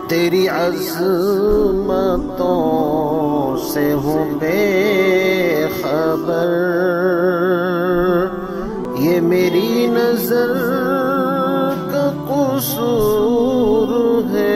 تیری عظمتوں سے ہوں بے خبر، یہ میری نظر کا قصور ہے۔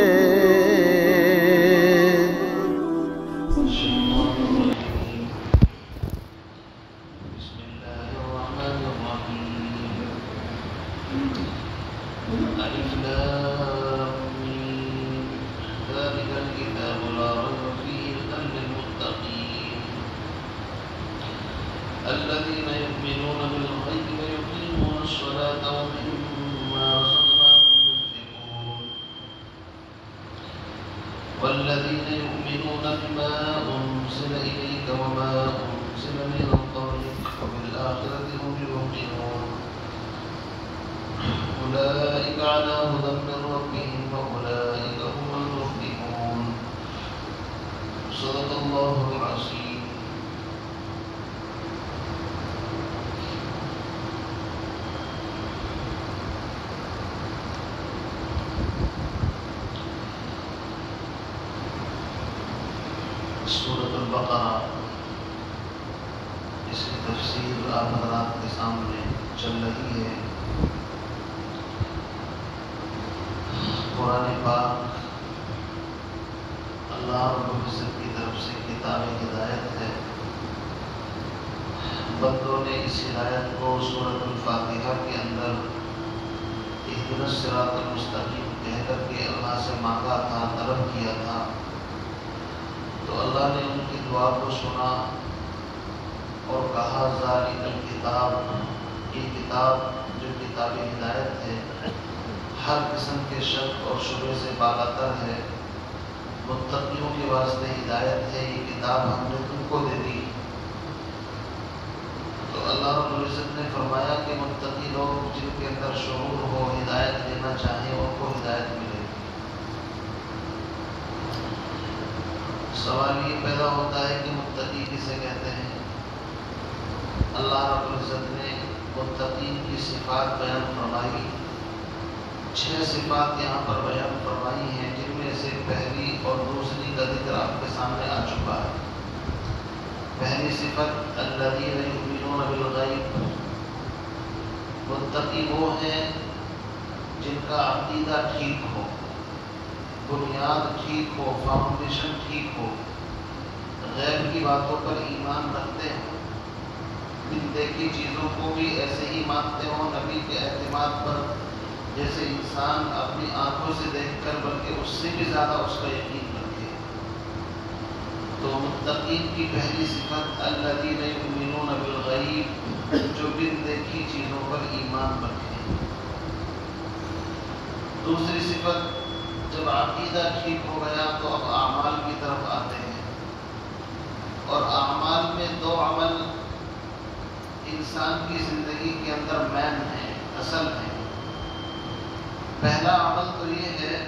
الذين يؤمنون بالغيب ويقيمون الصلاة ومما رزقناهم ينفقون والذين يؤمنون بما أنزل إليك وما أنزل من قبلك وبالآخرة هم يوقنون أولئك على هدى من ربهم وأولئك هم المفلحون. صدق الله العظيم. سورۃ البقرہ، اس کی تفسیر آپ حضرات کے سامنے چل رہی ہے۔ قرآن پاک اللہ رب العزت کی طرف سے کتاب ہدایت ہے۔ بندوں نے اس ہدایت کو سورۃ الفاتحہ کے اندر اہدنا الصراط المستقیم کہہ کر کے اللہ سے مانگا تھا، طلب کیا تھا، تو اللہ نے ان کی دعا کو سنا اور کہا ذالک الکتاب، یہ کتاب جو کتاب ہدایت ہے ہر قسم کے شک اور شبہ سے بالاتر ہے، متقیوں کے واسطے ہدایت ہے، یہ کتاب ہم نے تم کو دے دی۔ تو اللہ رب العزت نے فرمایا کہ متقی لوگ جن کے اندر شعور ہو، ہدایت لینا چاہیں، ان کو ہدایت ملے۔ سوال یہ پیدا ہوتا ہے کہ متقی کسے کہتے ہیں؟ اللہ رب العزت نے متقین کی صفات بیان فرمائی، 6 صفات یہاں پر بیان فرمائی ہیں، جن میں سے پہلی اور دوسری کا ذکر آپ کے سامنے آ چکا ہے۔ پہلی صفت الذین یؤمنون بالغیب، متقی وہ ہیں جن کا عقیدہ ٹھیک ہو، بنیاد ٹھیک ہو، فاؤنڈیشن ٹھیک ہو، غیب کی باتوں پر ایمان رکھتے ہوں، بن دیکھی چیزوں کو بھی ایسے ہی مانتے ہوں، نبی کے اعتماد پر جیسے انسان اپنی آنکھوں سے دیکھ کر بلکہ اس سے بھی زیادہ اس کا یقین رکھے۔ تو متقین کی پہلی صفت الذین یؤمنون بالغیب، جو بن دیکھی چیزوں پر ایمان رکھے۔ دوسری صفت، جب عقیدہ ٹھیک ہو گیا تو اب اعمال کی طرف آتے ہیں، اور اعمال میں 2 عمل انسان کی زندگی کے اندر مین ہیں، اصل ہیں۔ پہلا عمل تو یہ ہے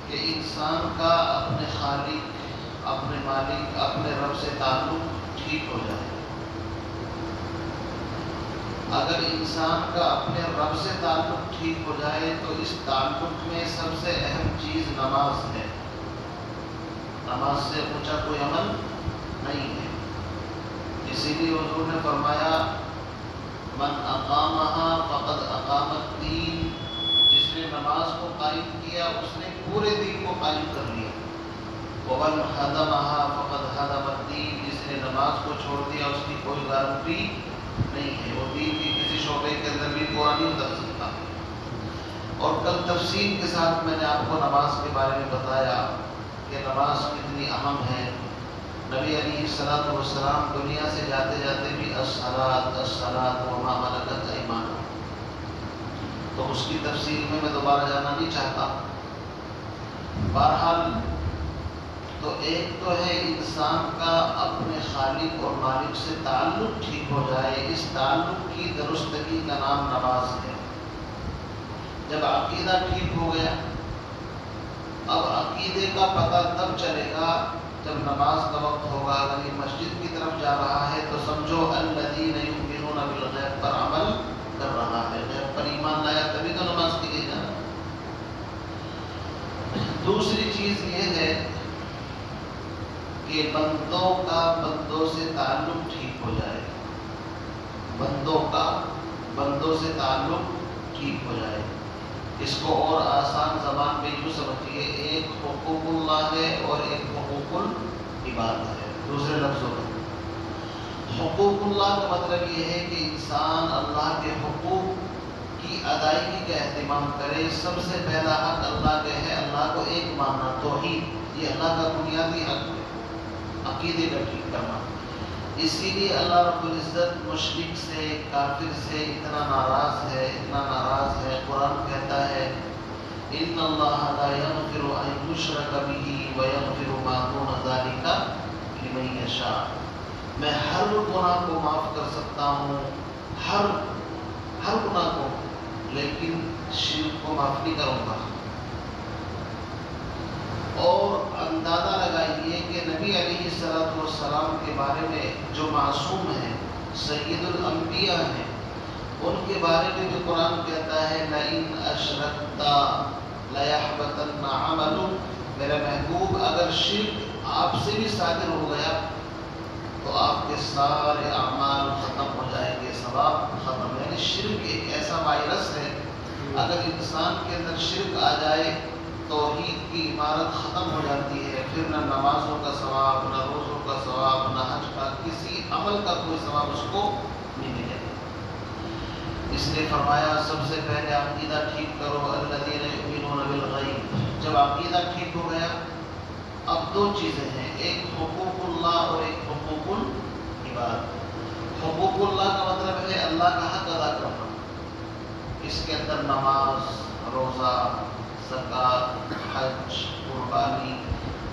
کہ انسان کا اپنے خالق، اپنے مالک، اپنے رب سے تعلق ٹھیک ہو جائے۔ اگر انسان کا اپنے رب سے تعلق ٹھیک ہو جائے تو اس تعلق میں سب سے اہم چیز نماز ہے۔ نماز سے اونچا کوئی عمل نہیں ہے، اسی لیے حضور نے فرمایا من اقامها فقد اقام الدین، جس نے نماز کو قائم کیا اس نے پورے دین کو قائم کر لیا۔ ومن ہدمها فقد ہدم الدین، جس نے نماز کو چھوڑ دیا اس کی کوئی گارنٹی نہیں ہے، وہ دین کی کسی شعبے کے اندر بھی پورا نہیں اتر سکتا۔ اور کل تفصیل کے ساتھ میں نے آپ کو نماز کے بارے میں بتایا کہ نماز کتنی اہم ہے۔ نبی علیہ السلام دنیا سے جاتے جاتے بھی الصلاۃ الصلاۃ وما ملکت ایمانکم، تو اس کی تفصیل میں دوبارہ جانا نہیں چاہتا۔ بہرحال تو ایک تو ہے انسان کا اپنے خالق اور مالک سے تعلق ٹھیک ہو جائے، اس تعلق کی درستگی کا نام نماز ہے۔ جب عقیدہ ٹھیک ہو گیا، اب عقیدے کا پتہ تب چلے گا جب نماز کا وقت ہوگا۔ اگر یہ مسجد کی طرف جا رہا ہے تو سمجھو الذین یؤمنون بالغیب پر عمل کر رہا ہے، غیب پر ایمان لایا تبھی تو نماز کے لیے جانا۔ دوسری چیز یہ ہے کہ بندوں کا بندوں سے تعلق ٹھیک ہو جائے، بندوں کا بندوں سے تعلق ٹھیک ہو جائے۔ اس کو اور آسان زبان میں یوں سمجھیے، ایک حقوق اللہ ہے اور ایک حقوق العباد ہے۔ دوسرے لفظوں میں حقوق اللہ کا مطلب یہ ہے کہ انسان اللہ کے حقوق کی ادائیگی کا اہتمام کرے۔ سب سے پہلا حق اللہ کا ہے، اللہ کو ایک ماننا، توحید، یہ اللہ کا بنیادی حق ہے، عقیدے کا ٹھیک کرنا۔ اسی لیے اللہ رب العزت مشرک سے، کافر سے اتنا ناراض ہے۔ قرآن کہتا ہے ان اللہ لا یغفر ان یشرک بہ ویغفر ما دون ذلک لمن یشاء، میں ہر گناہ کو معاف کر سکتا ہوں، ہر گناہ کو، لیکن شرک کو معاف نہیں کروں گا۔ اور اندازہ لگائیے کہ نبی علیہ السلام کے بارے میں جو معصوم ہیں، سید الانبیاء ہیں، ان کے بارے میں بھی قرآن کہتا ہے لَإِنْ أَشْرَكْتَ لَيَحْبَطَنَّ عَمَلُكَ، میرے محبوب اگر شرک آپ سے بھی صادر ہو گیا تو آپ کے سارے اعمال ختم ہو جائیں گے، ثواب ختم۔ یعنی شرک ایک ایسا وائرس ہے، اگر انسان کے اندر شرک آ جائے توحید کی عمارت ختم ہو جاتی ہے، پھر نہ نمازوں کا ثواب، نہ روزوں کا ثواب، نہ حج کا، کسی عمل کا کوئی ثواب اس کو نہیں ملے گا۔ اس نے فرمایا سب سے پہلے عقیدہ ٹھیک کرو، الذین یؤمنون بالغیب۔ جب عقیدہ ٹھیک ہو گیا، اب دو چیزیں ہیں، ایک حقوق اللہ اور ایک حقوق العباد۔ حقوق اللہ کا مطلب ہے اللہ کا حق ادا کرنا، اس کے اندر نماز، روزہ، زکوٰۃ، حج، قربانی،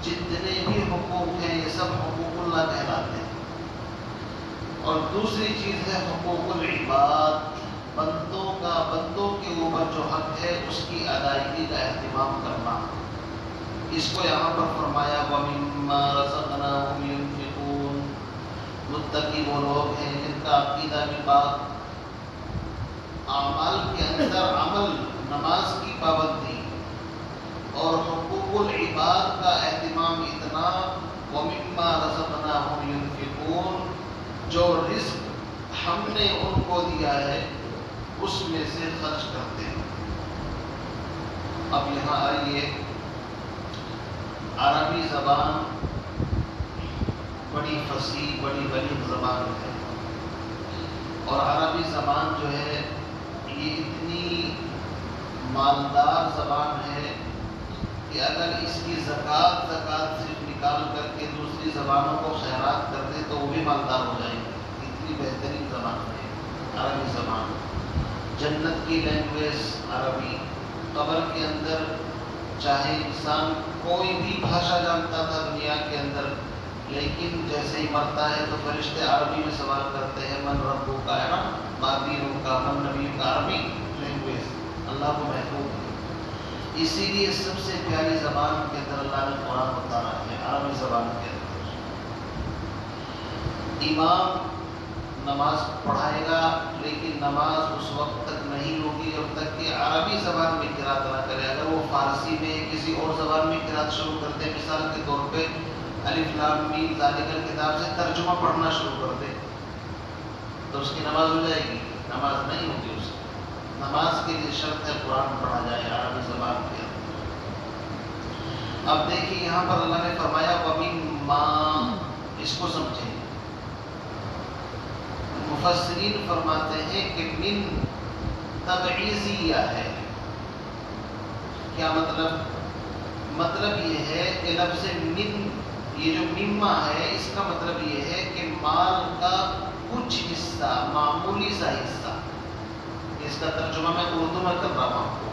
جتنے بھی حقوق ہیں یہ سب حقوق اللہ کہلاتے ہیں۔ اور دوسری چیز ہے حقوق العباد، بندوں کے اوپر جو حق ہے اس کی ادائیگی کا اہتمام کرنا۔ اس کو یہاں پر فرمایا وَمِمَّا رَزَقْنَاهُمْ يُنْفِقُونَ، متقی وہ لوگ ہیں جن کا عقیدہ بھی پاک، اعمال کے اندر عمل، نماز کی پابندی اور حقوق العباد کا اہتمام اتنا، وَمِمَّا رَزَقْنَاهُمْ يُنْفِقُونَ، جو رزق ہم نے ان کو دیا ہے اس میں سے خرچ کرتے ہیں۔ اب یہاں آئیے، عربی زبان بڑی فصیح، بڑی بلیغ زبان ہے، اور عربی زبان جو ہے یہ اتنی مالدار زبان ہے کہ اگر اس کی زکوٰۃ صرف نکال کر کے دوسری زبانوں کو خیرات کر دے تو وہ بھی مالدار ہو جائیں گے۔ اتنی بہترین زبان ہے عربی زبان، جنت کی لینگویج عربی۔ قبر کے اندر چاہے انسان کوئی بھی بھاشا جانتا تھا دنیا کے اندر، لیکن جیسے ہی مرتا ہے تو فرشتے عربی میں سوال کرتے ہیں من ربک کا، ہے نا، ما دینک کا، من نبیک کا، عربی لینگویج اللہ کو محبوب ہے۔ اسی لیے سب سے پیاری زبان کے اندر اللہ نے قرآن اتارا ہے، عربی زبان کے اندر۔ امام نماز پڑھائے گا لیکن نماز اس وقت تک نہیں ہوگی جب تک کہ عربی زبان میں قرات نہ کرے۔ اگر وہ فارسی میں کسی اور زبان میں قرات شروع کرتے ہیں، مثال کے طور پہ الف لام میم ذالک الکتاب سے ترجمہ پڑھنا شروع کر دے تو اس کی نماز ہو جائے گی؟ نماز نہیں ہوگی اس کی۔ نماز کے لیے شرط ہے قرآن پڑھا جائے عربی زبان کے اندر۔ اب دیکھیے یہاں پر اللہ نے فرمایا وَمِمَّا، اس کو سمجھیں۔ مفسرین فرماتے ہیں کہ من تبعیضیہ ہے۔ کیا مطلب یہ ہے کہ لفظ من، یہ جو مما ہے اس کا مطلب یہ ہے کہ مال کا کچھ حصہ، معمولی سا حصہ۔ اس کا ترجمہ میں اردو میں کر رہا ہوں۔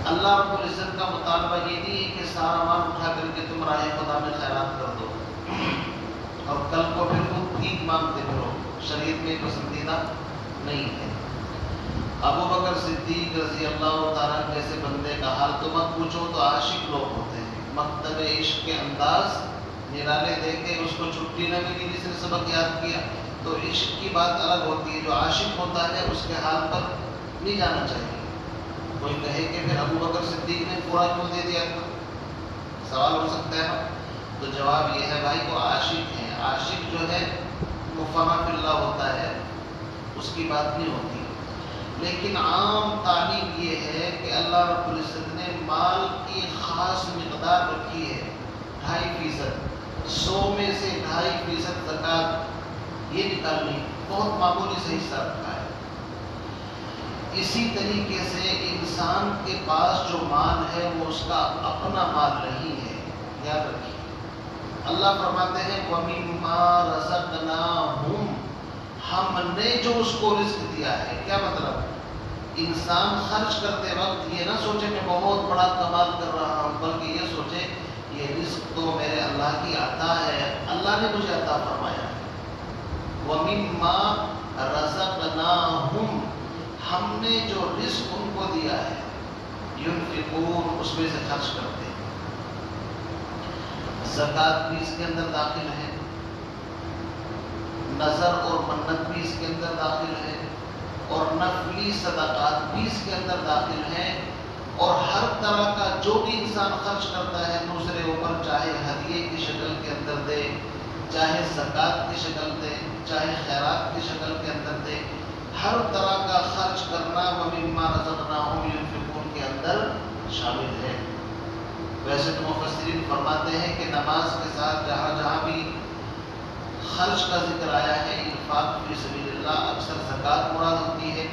اللہ رب العزت کا مطالبہ یہ نہیں ہے کہ سارا مال اٹھا کر کے تم راہ خدا میں خیرات کر دو اور کل کو پھر خود بھیک مانگتے پھرو، شریعت میں پسندیدہ نہیں ہے۔ ابو بکر صدیق رضی اللہ تعالیٰ جیسے بندے کا حال تو مت پوچھو، تو عاشق لوگ ہوتے ہیں، مکتب عشق کے انداز نرالے دے کے اس کو چھٹی نہ ملی جس نے سبق یاد کیا، تو عشق کی بات الگ ہوتی ہے۔ جو عاشق ہوتا ہے اس کے حال پر نہیں جانا چاہیے، کوئی کہے کہ پھر ابو بکر صدیق نے پورا کیوں دے دیا تھا، سوال ہو سکتا ہے نا؟ تو جواب یہ ہے بھائی وہ عاشق ہیں، عاشق جو ہے وہ فنا فی اللہ ہوتا ہے، اس کی بات نہیں ہوتی۔ لیکن عام تعلیم یہ ہے کہ اللہ رب العزت نے مال کی خاص مقدار رکھی ہے، 2.5%، 100 میں سے 2.5% زکوٰۃ یہ نکالنی، بہت معمولی سے حصہ رکھا ہے۔ اسی طریقے سے انسان کے پاس جو مال ہے وہ اس کا اپنا مال نہیں ہے، یاد رکھیے۔ اللہ فرماتے ہیں وَمِمَّا رَزَقْنَاهُمْ، ہم نے جو اس کو رزق دیا ہے۔ کیا مطلب؟ انسان خرچ کرتے وقت یہ نہ سوچے میں بہت بڑا کمال کر رہا ہوں، بلکہ یہ سوچے یہ رزق تو میرے اللہ کی عطا ہے، اللہ نے مجھے عطا فرمایا ہے۔ وَمِمَّا رَزَقْنَاهُمْ، ہم نے جو رزق ان کو دیا ہے، يُنْفِقُونَ، اس میں سے خرچ کرتے ہیں۔ زکوٰۃ بھی اس کے اندر داخل ہے، نظر اور منت بھی اس کے اندر داخل ہے، اور نفلی صدقات بھی اس کے اندر داخل ہیں، اور ہر طرح کا جو بھی انسان خرچ کرتا ہے دوسرے اوپر، چاہے ہدیے کی شکل کے اندر دے، چاہے زکوٰۃ کی شکل دے، چاہے خیرات کی شکل کے اندر دے، ہر طرح کا خرچ کرنا وَمِمَّا رَزَقْنَاهُمْ يُنْفِقُونَ کے اندر شامل ہے۔ ویسے تو مفسرین فرماتے ہیں کہ نماز کے ساتھ جہاں جہاں بھی خرچ کا ذکر آیا ہے، انفاق فی سبیل اللہ، اکثر زکوٰۃ مراد ہوتی ہے،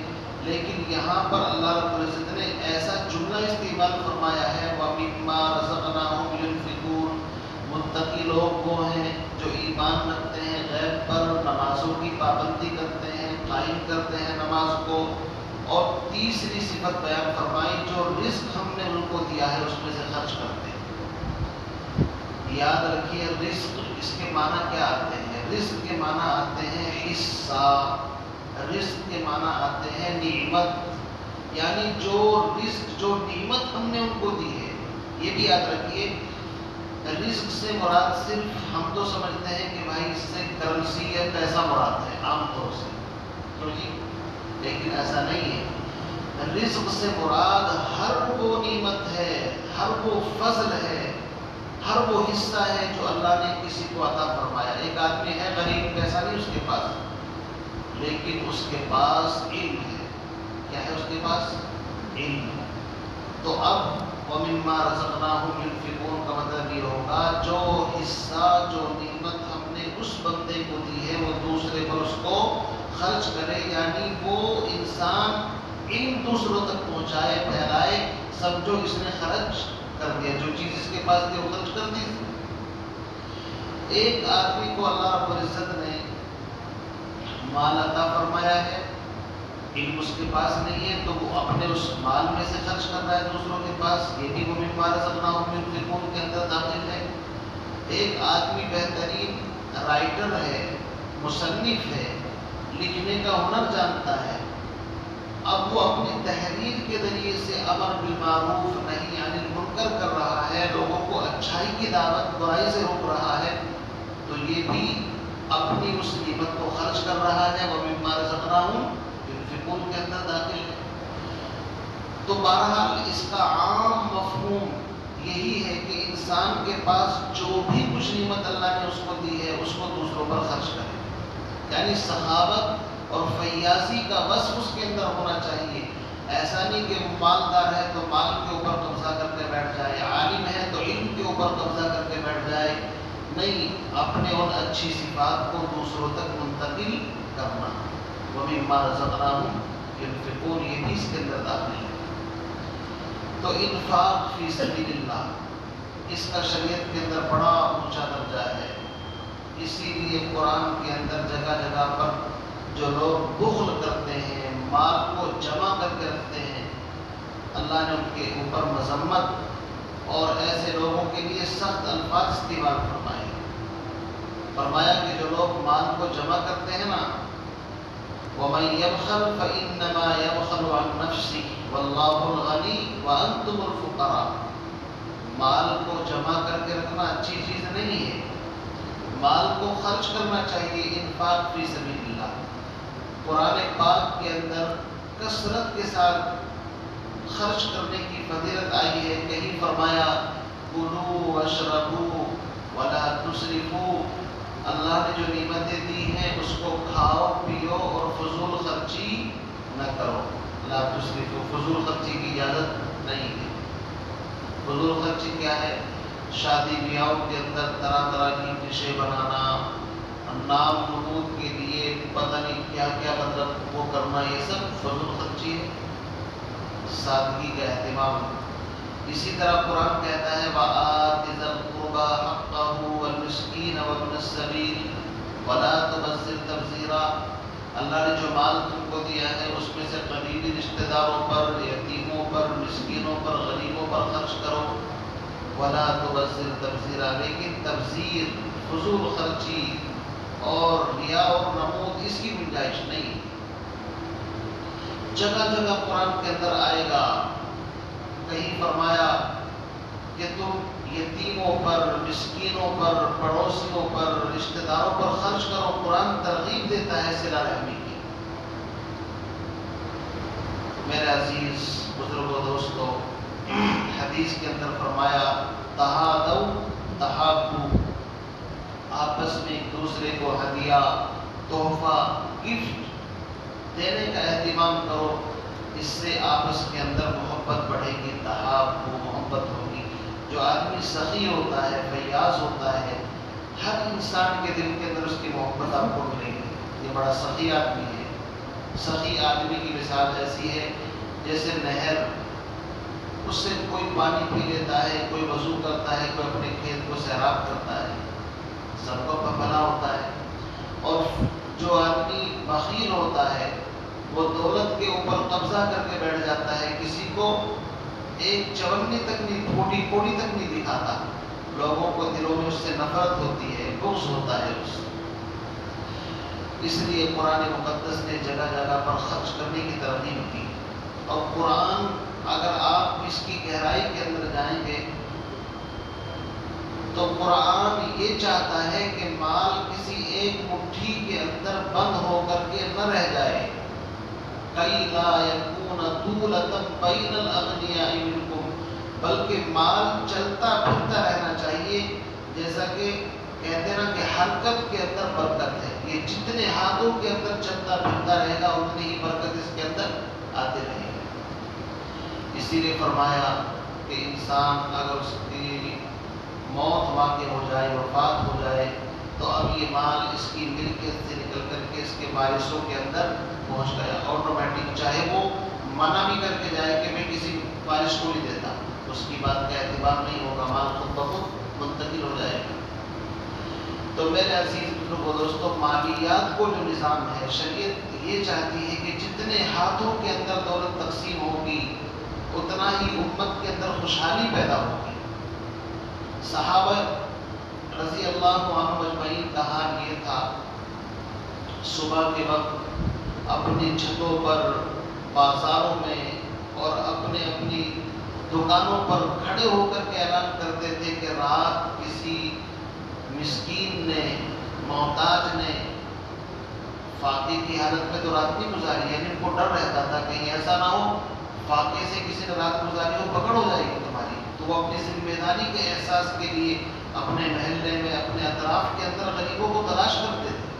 لیکن یہاں پر اللہ رب العزت نے ایسا جملہ استعمال فرمایا ہے وَمِمَّا رَزَقْنَاهُمْ يُنْفِقُونَ، متقی لوگ وہ ہیں جو ایمان رکھتے ہیں غیب پر، نمازوں کی پابندی کرتے ہیں، قائم کرتے ہیں نماز کو، اور تیسری صفت بیان فرمائی جو رزق ہم نے ان کو دیا ہے اس میں سے خرچ کرتے ہیں۔ یاد رکھیے رزق، اس کے معنی کیا آتے ہیں؟ رزق کے معنی آتے ہیں حصہ، رزق کے معنی آتے ہیں نعمت، یعنی جو رزق، جو نعمت ہم نے ان کو دی ہے۔ یہ بھی یاد رکھیے رزق سے مراد صرف ہم تو سمجھتے ہیں کہ بھائی اس سے کرنسی یا پیسہ مراد ہے عام طور سے، تو جی لیکن ایسا نہیں ہے۔ رزق سے مراد ہر وہ نعمت ہے، ہر وہ فضل ہے، ہر وہ حصہ ہے جو اللہ نے کسی کو عطا فرمایا۔ ایک آدمی ہے غریب، پیسہ نہیں اس کے پاس، لیکن اس کے پاس علم ہے۔ کیا ہے اس کے پاس؟ علم۔ تو اب وَمِمَّا رَزَقْنَاهُمْ يُنْفِقُونَ کا مطلب یہ ہوگا جو حصہ، جو نعمت ہم نے اس بندے کو دی ہے وہ دوسرے پر اس کو خرچ کرے، یعنی وہ انسان علم دوسروں تک پہنچائے، پھیلائے، سمجھو اس نے خرچ کر دیا، جو چیز اس کے پاس تھی وہ خرچ کر دی۔ ایک آدمی کو اللہ رب العزت نے مال عطا فرمایا ہے، علم اس کے پاس نہیں ہے، تو وہ اپنے اس مال میں سے خرچ کر رہا ہے دوسروں کے پاس، یہ بھی وَمِمَّا رَزَقْنَاهُمْ يُنْفِقُونَ کے اندر داخل ہے۔ ایک آدمی بہترین رائٹر ہے، مصنف ہے، لکھنے کا ہنر جانتا ہے، اب وہ اپنی تحریر کے ذریعے سے امر بالمعروف نہی عن المنکر کر رہا ہے، لوگوں کو اچھائی کی دعوت، برائی سے روک رہا ہے، تو یہ بھی اپنی اس نعمت کو خرچ کر رہا ہے، وَمِمَّا رَزَقْنَاهُمْ يُنْفِقُونَ کے اندر داخل ہے۔ تو بہرحال اس کا عام مفہوم یہی ہے کہ انسان کے پاس جو بھی کچھ نعمت اللہ نے اس کو دی ہے اس کو دوسروں پر خرچ کرے، یعنی سخاوت اور فیاضی کا وصف اس کے اندر ہونا چاہیے۔ ایسا نہیں کہ مالدار ہے تو مال کے اوپر قبضہ کر کے بیٹھ جائے، عالم ہے تو علم کے اوپر قبضہ کر کے بیٹھ جائے، نہیں، اپنے ان اچھی صفات کو دوسروں تک منتقل کرنا۔ وَمِمَّا رَزَقْنَاهُمْ يُنْفِقُونَ یہ بھی اس کے اندر داخل ہے۔ تو انفاق فی سبیل اللہ اس کا شریعت کے اندر بڑا اونچا درجہ ہے، اسی لیے قرآن کے اندر جگہ جگہ پر جو لوگ بخل کرتے ہیں، مال کو جمع کر کے رکھتے ہیں، اللہ نے ان کے اوپر مذمت اور ایسے لوگوں کے لیے سخت الفاظ استعمال فرمائے۔ فرمایا کہ جو لوگ مال کو جمع کرتے ہیں نا، وَمَن يَبْخَلْ فَإِنَّمَا يَبْخَلُ عَن نَفْسِهِ وَاللَّهُ الْغَنِيُّ وَأَنْتُمُ الْفُقَرَاءُ۔ مال کو جمع کر کے رکھنا اچھی چیز نہیں ہے، مال کو خرچ کرنا چاہیے، انفاق فی سبیل اللہ۔ قرآن پاک کے اندر کثرت کے ساتھ خرچ کرنے کی فضیلت آئی ہے. کہیں فرمایا کلوا واشربوا ولا تسرفوا. اللہ نے جو نعمتیں دی ہیں اس کو کھاؤ پیو اور فضول خرچی نہ کرو. لا تسرفوا، فضول خرچی کی اجازت نہیں ہے. فضول خرچی کیا ہے؟ شادی بیاہوں کے اندر طرح طرح کی ڈشیں بنانا، نام نمود کے لیے پتہ نہیں کیا کیا مطلب وہ کرنا، یہ سب فضول خرچی ہے. سادگی کا اہتمام. اسی طرح قرآن کہتا ہے وَآتِ ذَا الْقُرْبَى حَقَّهُ وَالْمِسْكِينَ وَابْنَ السَّبِيلِ وَلَا تُبَذِّرْ تَبْذِيرًا. اللہ نے جو مال تم کو دیا ہے اس میں سے قریبی رشتہ داروں پر، یتیموں پر، مسکینوں پر، غریبوں پر خرچ کرو. وَلَا تُبَذِّرْ تَبْذِيرًا. لیکن تبذیر، فضول خرچی اور ریا اور نمود اس کی گنجائش نہیں. جگہ جگہ قرآن کے اندر آئے گا. کہیں فرمایا کہ تم یتیموں پر، مسکینوں پر، پڑوسیوں پر، رشتہ داروں پر خرچ کرو. قرآن ترغیب دیتا ہے صلہ رحمی کی. میرے عزیز بزرگوں دوستو، حدیث کے اندر فرمایا تہادوا تحابوا. آپس میں ایک دوسرے کو ہدیہ، تحفہ، گفٹ دینے کا اہتمام کرو. اس سے آپس کے اندر محبت بڑھے گی. تحابوا، محبت ہوگی. جو آدمی سخی ہوتا ہے، فیاض ہوتا ہے، ہر انسان کے دل کے اندر اس کی محبت آپ کو ملے گی. یہ بڑا سخی آدمی ہے. سخی آدمی کی مثال ایسی ہے جیسے نہر، اس سے کوئی پانی پی لیتا ہے، کوئی وضو کرتا ہے، کوئی اپنے کھیت کو سیراب کرتا ہے، سب کو بھلا ہوتا ہے. اور جو آدمی بخیل ہوتا ہے وہ دولت کے اوپر قبضہ کر کے بیٹھ جاتا ہے. کسی کو ایک چونی تک نہیں، پھوٹی کوڑی تک نہیں دکھاتا. لوگوں کو دلوں میں اس سے نفرت ہوتی ہے، بغض ہوتا ہے اس سے. اس لیے قرآن مقدس نے جگہ جگہ پر خرچ کرنے کی ترغیب کی. اور قرآن اگر آپ اس کی گہرائی کے اندر جائیں گے تو قرآن یہ چاہتا ہے کہ مال کسی ایک مٹھی کے اندر بند ہو کر کے نہ رہ جائے. کَيْ لَا يَكُونَ دُولَةً بَيْنَ الْأَغْنِيَاءِ مِنْكُمْ. بلکہ مال چلتا پھرتا رہنا چاہیے. جیسا کہ کہتے ہیں نا کہ حرکت کے اندر برکت ہے. یہ جتنے ہاتھوں کے اندر چلتا پھرتا رہے گا اتنی ہی برکت اس کے اندر آتے رہے گی. اسی لیے فرمایا کہ انسان اگر اس کی موت واقع ہو جائے، وفات ہو جائے، تو اب یہ مال اس کی ملکیت سے نکل کر کے اس کے وارثوں کے اندر پہنچ گیا آٹومیٹک. چاہے وہ منع بھی کر کے جائے کہ میں کسی وارث کو نہیں دیتا، اس کی بات کا اعتبار نہیں ہوگا، مال خود بخود منتقل ہو جائے گا. تو میرے عزیز بزرگوں دوستوں، مالیات کو جو نظام ہے، شریعت یہ چاہتی ہے کہ جتنے ہاتھوں کے اندر دولت تقسیم ہوگی اتنا ہی امت کے اندر خوشحالی پیدا ہوگی. صحابہ رضی اللہ عنہ اجمعین کا حال یہ تھا، صبح کے وقت اپنی چھتوں پر، بازاروں میں اور اپنی دکانوں پر کھڑے ہو کر کے اعلان کرتے تھے کہ رات کسی مسکین نے، محتاج نے فاقے کی حالت میں تو رات نہیں گزاری. یعنی ان کو ڈر رہتا تھا کہیں ایسا نہ ہو فاقے سے کسی نے رات گزاری ہو، پکڑ ہو جائے گی تمہاری. تو وہ اپنی ذمہ داری کے احساس کے لیے اپنے محلے میں، اپنے اطراف کے اندر غریبوں کو تلاش کرتے تھے.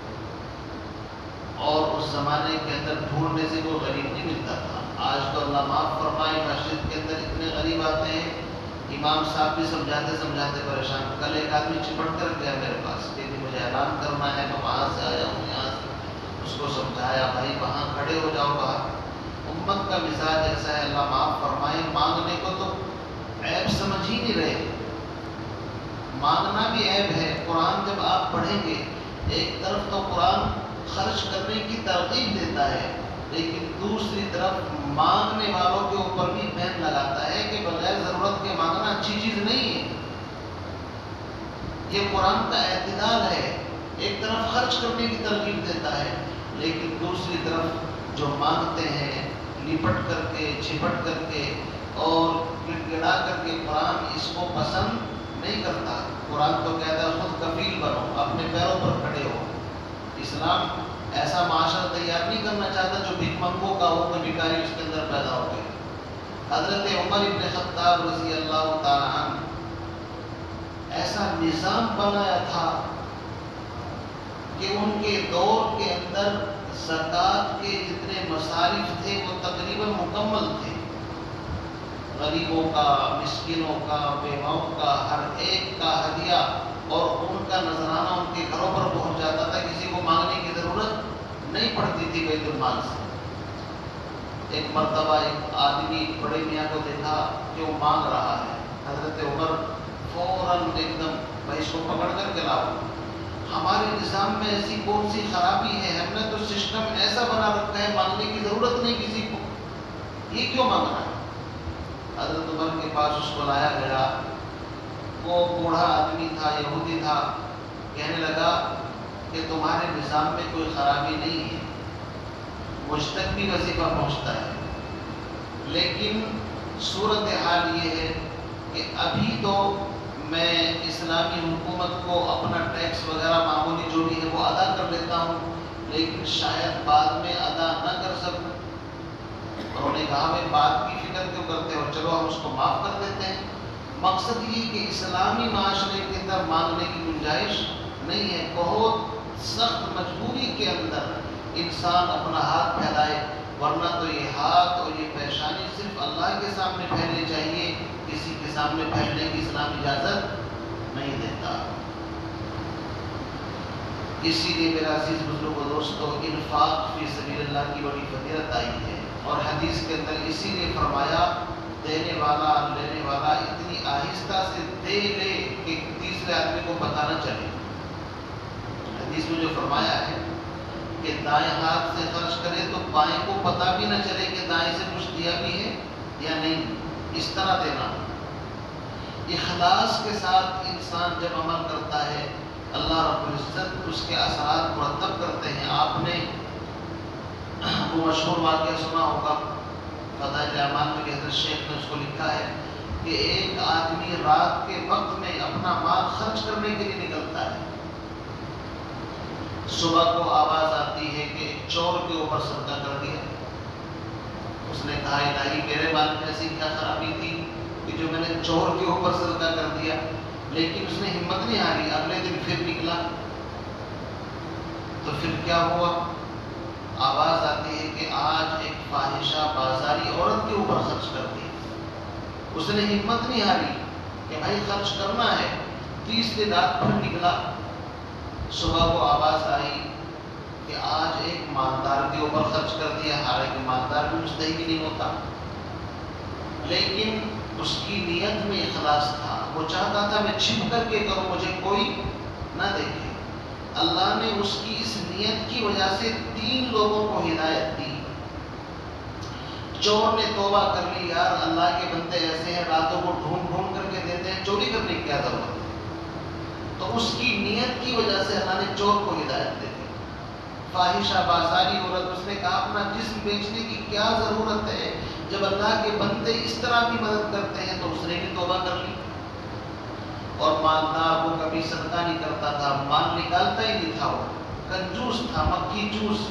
اور اس زمانے کے اندر ڈھونڈنے سے کوئی غریب نہیں ملتا تھا. آج تو اللہ معاف فرمائے، مسجد کے اندر اتنے غریب آتے ہیں، امام صاحب بھی سمجھاتے سمجھاتے پریشان. کل ایک آدمی چپٹ کر گیا میرے پاس کہ مجھے اعلان کرنا ہے، میں وہاں سے آیا ہوں، یہاں سے. اس کو سمجھایا بھائی وہاں کھڑے ہو جاؤ باہر. امت کا مزاج ایسا ہے، اللہ معاف فرمائے، مانگنے کو تو عیب سمجھ ہی نہیں رہے. مانگنا بھی عیب ہے. قرآن جب آپ پڑھیں گے، ایک طرف تو قرآن خرچ کرنے کی ترغیب دیتا ہے، لیکن دوسری طرف مانگنے والوں کے اوپر بھی بین لگاتا ہے کہ بغیر ضرورت کے مانگنا اچھی چیز نہیں ہے. یہ قرآن کا اعتدال ہے. ایک طرف خرچ کرنے کی ترغیب دیتا ہے، لیکن دوسری طرف جو مانگتے ہیں لپٹ کر کے، چھپٹ کر کے اور گڑ گڑا کر کے، قرآن اس کو پسند نہیں کرتا. قرآن تو کہتا ہے خود کفیل بنو، اپنے پیروں پر کھڑے ہو. اسلام ایسا معاشرہ تیار نہیں کرنا چاہتا جو بھیک منگوں کا ہو، کوئی بھکاری اس کے اندر پیدا ہو گئے. حضرت عمر ابن خطاب رضی اللہ تعالیٰ عنہ ایسا نظام بنایا تھا کہ ان کے دور کے اندر زکوٰۃ کے جتنے مصارف تھے وہ تقریباً مکمل تھے. غریبوں کا، مسکینوں کا، بیواؤں کا، ہر ایک کا ہدیہ اور ان کا نذرانہ ان کے گھروں پر پہنچ جاتا تھا. کسی کو مانگنے کی ضرورت نہیں پڑتی تھی بیت المال سے. ایک مرتبہ ایک آدمی بڑے میاں کو دیکھا کہ وہ مانگ رہا ہے. حضرت عمر فوراً ایک دم بھائی اس کو پکڑ کر کے لاؤ. ہمارے نظام میں ایسی کون سی خرابی ہے؟ ہم نے تو سسٹم ایسا بنا رکھا ہے مانگنے کی ضرورت نہیں کسی کو، یہ کیوں مانگ رہا ہے؟ حضرت عمر کے پاس اس کو لایا گیا. وہ بوڑھا آدمی تھا، یہودی تھا. کہنے لگا کہ تمہارے نظام میں کوئی خرابی نہیں ہے، مجھ تک بھی وظیفہ پہنچتا ہے، لیکن صورتحال یہ ہے کہ ابھی تو میں اسلامی حکومت کو اپنا ٹیکس وغیرہ معمولی جو بھی ہے وہ ادا کر لیتا ہوں، لیکن شاید بعد میں ادا نہ کر سکوں. انہوں نے کہا میں بات کی فکر کیوں کرتے ہو، چلو ہم اس کو معاف کر دیتے ہیں. مقصد یہ کہ اسلامی معاشرے کے اندر مانگنے کی گنجائش نہیں ہے. بہت سخت مجبوری کے اندر انسان اپنا ہاتھ پھیلائے، ورنہ تو یہ ہاتھ اور یہ پیشانی صرف اللہ کے سامنے پھیلنی چاہیے، کسی کے سامنے پھیلنے کی اسلام اجازت نہیں دیتا. اسی لیے میرا عزیز بزرگ و دوستو، انفاق فی سبیل اللہ کی بڑی فضیلت آئی ہے. اور حدیث کے اندر اسی لیے فرمایا دینے والا لینے والا اتنی آہستہ سے دے لے کہ تیسرے آدمی کو پتہ نہ چلے. حدیث میں جو فرمایا ہے کہ دائیں ہاتھ سے خرچ کرے تو بائیں کو پتہ بھی نہ چلے کہ دائیں سے کچھ دیا بھی ہے یا نہیں. اس طرح دینا. اخلاص کے ساتھ انسان جب عمل کرتا ہے اللہ رب العزت اس کے اثرات مرتب کرتے ہیں. آپ نے وہ مشہور واقعہ سنا ہوگا، فضائل اعمال میں کہ حضرت شیخ نے اس کو لکھا ہے کہ ایک آدمی رات کے وقت میں اپنا مال خرچ کرنے کے لیے نکلتا ہے. صبح کو آواز آتی ہے کہ ایک چور کے اوپر صدقہ کر دیا. اس نے کہا الہی میرے مال میں ایسی کیا خرابی تھی کہ جو میں نے چور کے اوپر صدقہ کر دیا. لیکن اس نے ہمت نہیں ہاری. اگلے دن پھر نکلا تو پھر کیا ہوا؟ آواز آتی ہے کہ آج ایک فاحشہ بازاری عورت کے اوپر خرچ کر دی. اس نے ہمت نہیں ہاری کہ بھائی خرچ کرنا ہے. تیسری رات پھر نکلا. صبح کو آواز آئی کہ آج ایک مالدار کے اوپر خرچ کر دیا. حالانکہ مالدار بھی مستحق نہیں ہوتا، لیکن اس کی نیت میں اخلاص تھا. وہ چاہتا تھا میں چھپ کر کے کروں، مجھے کوئی نہ دیکھے. اللہ نے اس کی اس نیت کی وجہ سے 3 لوگوں کو ہدایت دی. چور نے توبہ کر لی، یار اللہ کے بندے ایسے ہیں راتوں کو ڈھونڈ ڈھونڈ کر کے دیتے ہیں، چوری کرنے کی کیا ضرورت ہے. تو اس کی نیت کی وجہ سے اللہ نے چور کو ہدایت دے دی. فاحشہ بازاری عورت، اس نے کہا اپنا جسم بیچنے کی کیا ضرورت ہے، جب اللہ کے بندے اس طرح بھی مدد کرتے ہیں. تو اس نے بھی توبہ کر لی. اور مالدار وہ کبھی صدقہ نہیں کرتا تھا، مال نکالتا ہی نہیں تھا، وہ کنجوس تھا، مکھی چوس.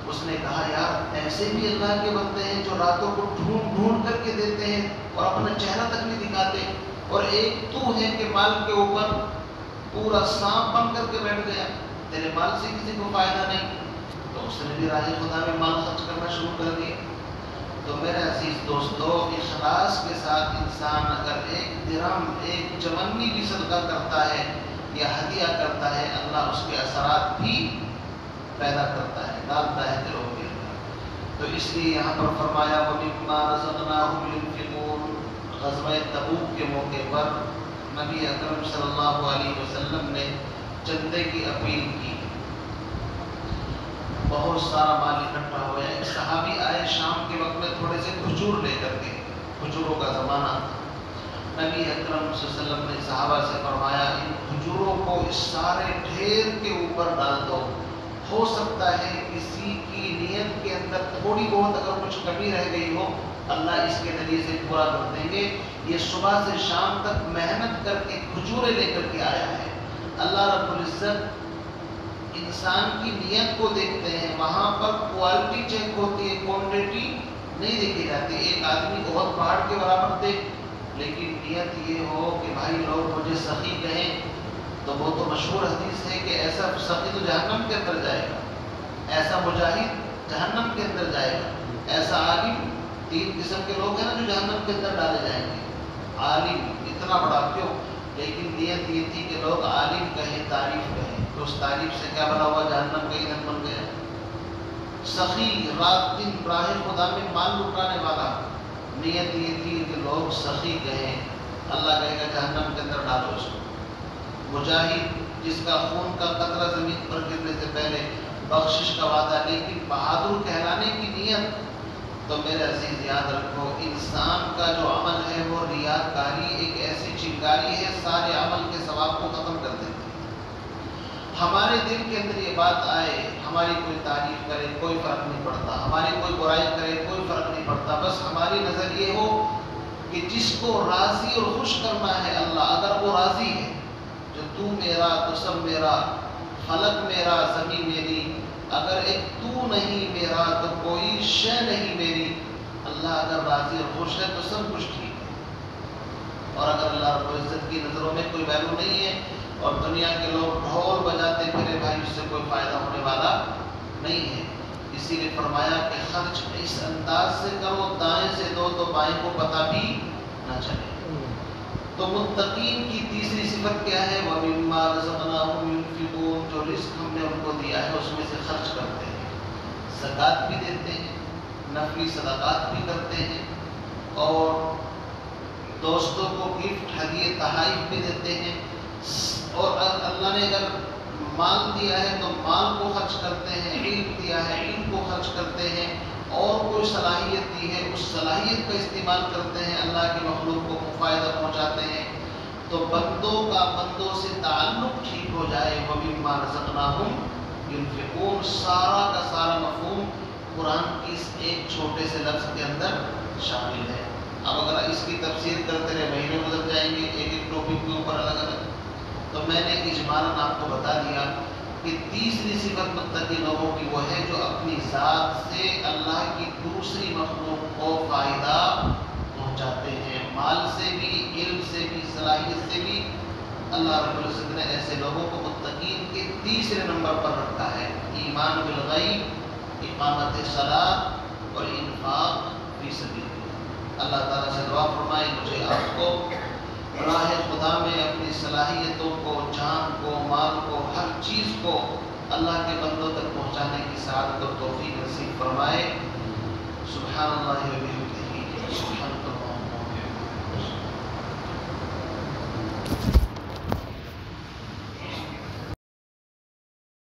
اس نے کہا یار ایسے بھی اللہ کے بندے ہیں جو راتوں کو ڈھونڈ ڈھونڈ کر کے دیتے ہیں اور اپنا چہرہ تک نہیں دکھاتے، اور ایک تو ہے کہ مال کے اوپر پورا سانپ بن کر کے بیٹھ گیا، تیرے مال سے کسی کو فائدہ نہیں. تو اس نے بھی راہ خدا میں مال خرچ کرنا شروع کر دیا. تو میرے عزیز دوستو، اخلاص کے ساتھ انسان اگر 1 درہم 1 چمنی بھی صدقہ کرتا ہے یا ہدیہ کرتا ہے، اللہ اس کے اثرات بھی پیدا کرتا ہے، ڈالتا ہے دلوں کے اندر. تو اس لیے یہاں پر فرمایا وَمِمَّا رَزَقْنَاهُمْ يُنْفِقُونَ. غزوہ تبوک کے موقع پر نبی اکرم صلی اللہ علیہ وسلم نے چندے کی اپیل کی. بہت سارا مال اکٹھا ہوا. ایک صحابی آئے شام کے وقت میں تھوڑے سے کھجور لے کر کے، کھجوروں کا زمانہ تھا. نبی اکرم صلی اللہ علیہ وسلم نے صحابہ سے فرمایا ان کھجوروں کو اس سارے ڈھیر کے اوپر ڈال دو. ہو سکتا ہے کسی کی نیت کے اندر تھوڑی بہت اگر کچھ کمی رہ گئی ہو، اللہ اس کے ذریعے سے پورا کر دیں گے. یہ صبح سے شام تک محنت کر کے کھجوریں لے کر کے آیا ہے. اللہ رب العزت انسان کی نیت کو دیکھتے ہیں، وہاں پر کوالٹی چیک ہوتی ہے، کوانٹٹی نہیں دیکھی جاتی. ایک آدمی بہت پہاڑ کے برابر تھے لیکن نیت یہ ہو کہ بھائی لوگ مجھے سخی کہیں تو وہ تو مشہور حدیث ہے کہ ایسا سخی تو جہنم کے اندر جائے گا, ایسا مجاہد جہنم کے اندر جائے گا, ایسا عالم. 3 قسم کے لوگ ہیں نا جو جہنم کے اندر ڈالے جائیں گے. عالم اتنا بڑا کیوں, لیکن نیت یہ تھی کہ لوگ عالم کہیں, تعریف کہیں, تو اس تعریف سے کیا بنا ہوا, جہنم کا ایندھن بن گیا. سخی رات دن راہ خدا میں مال لٹانے والا, نیت یہ تھی کہ لوگ سخی کہیں, اللہ کہے گا جہنم کے اندر ڈالو اس کو. مجاہد جس کا خون کا قطرہ زمین پر گرنے سے پہلے بخشش کا وعدہ, لیکن بہادر کہلانے کی نیت. تو میرے عزیز یاد رکھو, انسان کا جو عمل ہے وہ ریاکاری ایک ایسی چنگاری ہے سارے عمل کے ثواب کو ختم کر دیتی ہے. ہمارے دل کے اندر یہ بات آئے, ہماری کوئی تعریف کرے کوئی فرق نہیں پڑتا, ہماری کوئی برائی کرے کوئی فرق نہیں پڑتا, بس ہماری نظر یہ ہو کہ جس کو راضی اور خوش کرنا ہے اللہ, اگر وہ راضی ہے, جو تو میرا تو سب میرا, فلک میرا زمین میری, اگر ایک تو نہیں میرا تو کوئی شے نہیں میری. اللہ اگر راضی اور خوش ہے تو سب کچھ ٹھیک ہے. اور اگر اللہ رب العزت کی نظروں میں کوئی ویلو نہیں ہے اور دنیا کے لوگ ڈھول بجاتے پھرے, بھائی اس سے کوئی فائدہ ہونے والا نہیں ہے. اسی لیے فرمایا کہ خرچ اس انداز سے کرو, دائیں سے دو تو بائیں کو پتہ بھی نہ چلے. تو متقین کی تیسری صفت کیا ہے, وَمِمَّا رَزَقْنَاهُمْ يُنْفِقُونَ, جو رزق ہم نے ان کو دیا ہے اس میں سے خرچ کرتے ہیں, زکوٰۃ بھی دیتے ہیں, نفلی صدقات بھی کرتے ہیں, اور دوستوں کو گفٹ ہدیے تحائف بھی دیتے ہیں. اور اللہ نے اگر مال دیا ہے تو مال کو خرچ کرتے ہیں, علم دیا ہے علم کو خرچ کرتے ہیں, اور کوئی صلاحیت دی ہے اس صلاحیت کا استعمال کرتے ہیں, اللہ کی مخلوق کو فائدہ پہنچاتے ہیں. تو بندوں کا بندوں سے تعلق ٹھیک ہو جائے. وَمِمَّا رَزَقْنَاهُمْ يُنْفِقُونَ, سارا کا سارا مفہوم قرآن کی اس ایک چھوٹے سے لفظ کے اندر شامل ہے. اب اگر اس کی تفسیر کرتے رہے مہینے گزر جائیں گے ایک ایک ٹاپک کے اوپر الگ الگ. تو میں نے اجمالاً آپ کو بتا دیا کہ تیسری صفت متقی لوگوں کی وہ ہے جو اپنی ذات سے اللہ کی دوسری مخلوق کو فائدہ پہنچاتے ہیں, مال سے بھی, علم سے بھی, صلاحیت سے بھی. اللہ رب العزت نے ایسے لوگوں کو متقین کے تیسرے نمبر پر رکھا ہے. ایمان بالغیب, اقامت صلاۃ اور انفاق فی سبیل اللہ. اللہ تعالیٰ سے دعا فرمائے مجھے آپ کو راہ خدا میں اپنی صلاحیتوں کو, جان کو, مال کو, ہر چیز کو اللہ کے بندوں تک پہنچانے کی سعادت اور توفیق نصیب فرمائے. سبحان اللہ و بحمدہ, سبحان اللہ.